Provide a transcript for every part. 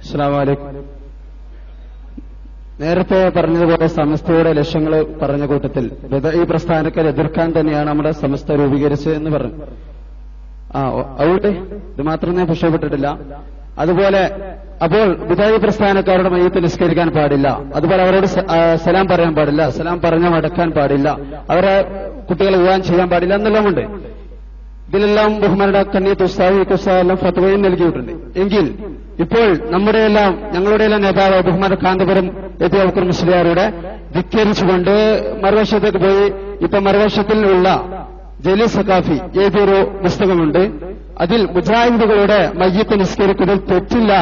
അസ്സലാമു അലൈക്കും. നേരത്തെ പറഞ്ഞതുപോലെ സമസ്തയുടെ ലക്ഷ്യങ്ങൾ പറഞ്ഞ കൂട്ടത്തിൽ ഈ പ്രസ്ഥാനക്കാർ എതിർക്കാൻ തന്നെയാണ് നമ്മുടെ സമസ്ത രൂപീകരിച്ചതെന്ന് പറഞ്ഞു. അതുകൊണ്ട് ഇത് മാത്രം ഞാൻ പുഷ്പപ്പെട്ടിട്ടില്ല. അതുപോലെ അപ്പോൾ വിദായി പ്രസ്ഥാനക്കാരുടെ മയ്യത്ത് നിസ്കരിക്കാൻ പാടില്ല, അതുപോലെ അവരോട് സലാം പറയാൻ പാടില്ല, സലാം പറഞ്ഞ മടക്കാൻ പാടില്ല, അവരെ കുട്ടികളെ വിവാഹം ചെയ്യാൻ പാടില്ല എന്നെല്ലാമുണ്ട്. ഇതിലെല്ലാം ബഹുമാനയുടെ കണ്ണിയത്ത് ഉസ്താദെല്ലാം ഫത്വയും നൽകിയിട്ടുണ്ട്. എങ്കിൽ ഇപ്പോൾ ഞങ്ങളുടെ എല്ലാം നേതാവ് ബഹുമാന കാന്തപുരം എത്തി അബൂബക്കർ മുസ്ലിയാരുടെ ധിക്കരിച്ചുകൊണ്ട് മറുവശത്തേക്ക് പോയി ഇപ്പൊ മറുവശത്തിലുള്ള ജലീൽ സഖാഫി എഴുതിയൊരു പുസ്തകമുണ്ട്. അതിൽ മുജാഹിദുകളുടെ മയ്യത്ത് നിസ്കരിക്കുന്നതിൽ തെറ്റില്ല,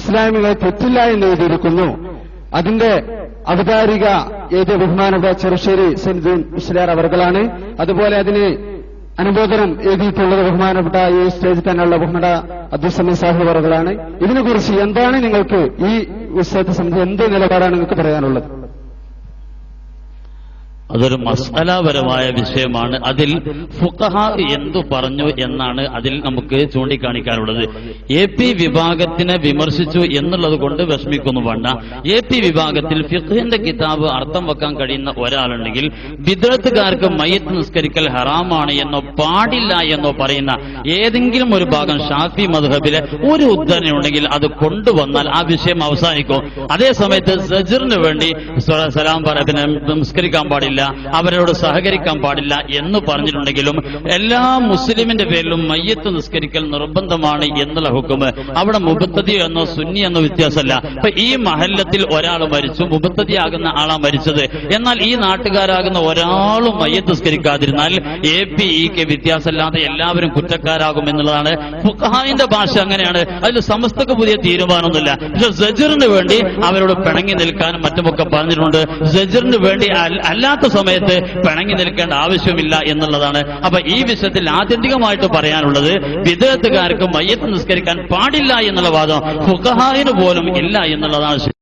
ഇസ്ലാമികളെ തെറ്റില്ല എന്ന് എഴുതിയിരിക്കുന്നു. അതിന്റെ അവതാരിക എഴുതിയ ബഹുമാനപ്പെട്ട ചെറുശ്ശേരി സൈനുദ്ദീൻ മുസ്ലിയാർ അവർകളാണ്. അതുപോലെ അതിന് അനുമോദനം എഴുതിയിട്ടുള്ളത് ബഹുമാനപ്പെട്ട ഈ സ്റ്റേജിൽ തന്നെയുള്ള ബഹുമാന അബ്ദുൽ സമീദ് സാഹിബ് അവർകളാണ്. ഇതിനെക്കുറിച്ച് എന്താണ് നിങ്ങൾക്ക് ഈ വിഷയത്തെ സംബന്ധിച്ച് എന്ത് നിലപാടാണ് നിങ്ങൾക്ക് പറയാനുള്ളത്? അതൊരു മസ്അലാപരമായ വിഷയമാണ്. അതിൽ ഫുഖഹാ എന്തു പറഞ്ഞു എന്നാണ് അതിൽ നമുക്ക് ചൂണ്ടിക്കാണിക്കാനുള്ളത്. AP വിഭാഗത്തിനെ വിമർശിച്ചു എന്നുള്ളത് കൊണ്ട് വിഷമിക്കൊന്നും വേണ്ട. AP വിഭാഗത്തിൽ ഫിഖ്ഹിന്റെ കിതാബ് അർത്ഥം വെക്കാൻ കഴിയുന്ന ഒരാളുണ്ടെങ്കിൽ ബിദ്അത്തുകാർക്ക് മയ്യത്ത് നിസ്കരിക്കൽ ഹറാമാണ് എന്നോ പാടില്ല എന്നോ പറയുന്ന ഏതെങ്കിലും ഒരു ഭാഗം ഷാഫി മദ്ഹബിലെ ഒരു ഉദ്ധരണി അത് കൊണ്ടുവന്നാൽ ആ വിഷയം അവസാനിക്കും. അതേ സമയത്ത് സജ്റിന് വേണ്ടി സലാം നിസ്കരിക്കാൻ പാടില്ല, അവരോട് സഹകരിക്കാൻ പാടില്ല എന്ന് പറഞ്ഞിട്ടുണ്ടെങ്കിലും എല്ലാ മുസ്ലിമിന്റെ പേരിലും മയ്യത്ത് നിസ്കരിക്കൽ നിർബന്ധമാണ് എന്നുള്ള ഹുക്കുമ് അവിടെ മുബത്തദി എന്നോ സുന്നി എന്നോ വ്യത്യാസമല്ല. ഇപ്പൊ ഈ മഹല്ലത്തിൽ ഒരാൾ മരിച്ചു, മുബത്തദിയാകുന്ന ആളാ മരിച്ചത്, എന്നാൽ ഈ നാട്ടുകാരാകുന്ന ഒരാളും മയ്യത്ത് നിസ്കരിക്കാതിരുന്നാൽ AP EK വ്യത്യാസമല്ലാതെ എല്ലാവരും കുറ്റക്കാരാകും എന്നുള്ളതാണ് ഫുഖഹായിന്റെ ഭാഷ. അങ്ങനെയാണ്. അതിൽ സമസ്തക്ക് പുതിയ തീരുമാനമൊന്നുമില്ല. പക്ഷെ സജ്റിന് വേണ്ടി അവരോട് പിണങ്ങി നിൽക്കാനും മറ്റുമൊക്കെ പറഞ്ഞിട്ടുണ്ട്. സജ്റിന് വേണ്ടി അല്ലാത്ത സമയത്ത് പിണങ്ങി നിൽക്കേണ്ട ആവശ്യമില്ല എന്നുള്ളതാണ്. അപ്പൊ ഈ വിഷയത്തിൽ ആത്യന്തികമായിട്ട് പറയാനുള്ളത് ബിദ്അത്തുകാർക്ക് മയ്യത്ത് നിസ്കരിക്കാൻ പാടില്ല എന്നുള്ള വാദം ഫുഖഹായിന് പോലും ഇല്ല എന്നുള്ളതാണ്.